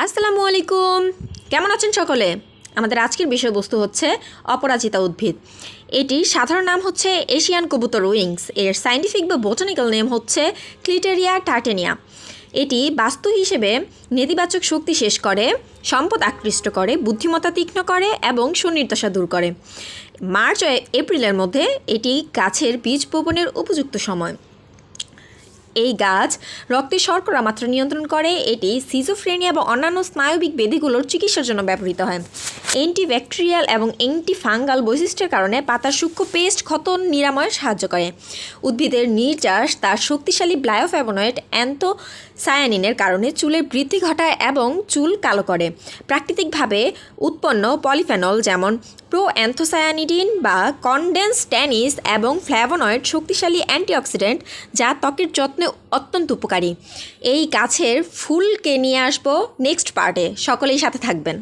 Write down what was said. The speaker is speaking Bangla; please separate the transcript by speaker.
Speaker 1: আসসালামু আলাইকুম, কেমন আছেন সকলে? আমাদের আজকের বিষয়বস্তু হচ্ছে অপরাজিতা উদ্ভিদ। এটির সাধারণ নাম হচ্ছে এশিয়ান কবুতর উইংস। এর সায়েন্টিফিক বা বোটানিক্যাল নেম হচ্ছে ক্লিটেরিয়া টার্টেনিয়া। এটি বাস্তু হিসেবে নেতিবাচক শক্তি শেষ করে, সম্পদ আকৃষ্ট করে, বুদ্ধিমত্তা তীক্ষ্ণ করে এবং সুনির্দশা দূর করে। মার্চ ও এপ্রিলের মধ্যে এটি গাছের বীজ বপনের উপযুক্ত সময়। এই গাছ রক্তে শর্করা মাত্রা নিয়ন্ত্রণ করে। এটি সিজোফ্রেনিয়া এবং অন্যান্য স্নায়বিক ব্যাধিগুলোর চিকিৎসার জন্য ব্যবহৃত হয়। অ্যান্টিব্যাকটেরিয়াল এবং অ্যান্টিফাঙ্গাল বৈশিষ্ট্যের কারণে পাতার সূক্ষ্ম পেস্ট ক্ষত নিরাময়ে সাহায্য করে। উদ্ভিদের নির্যাস তার শক্তিশালী ব্লায়োফ্ল্যাভোনয়েড অ্যান্থোসায়ানিনের কারণে চুলের বৃদ্ধি ঘটায় এবং চুল কালো করে। প্রাকৃতিকভাবে উৎপন্ন পলিফেনল যেমন প্রোঅ্যান্থোসায়ানিডিন বা কনডেন্স ট্যানিস এবং ফ্ল্যাভোনয়েড শক্তিশালী অ্যান্টিঅক্সিডেন্ট যা ত্বকের যত্নে অত্যন্ত উপকারী। এই গাছের ফুলকে নিয়ে আসবো নেক্সট পার্টে, সকলেই সাথে থাকবেন।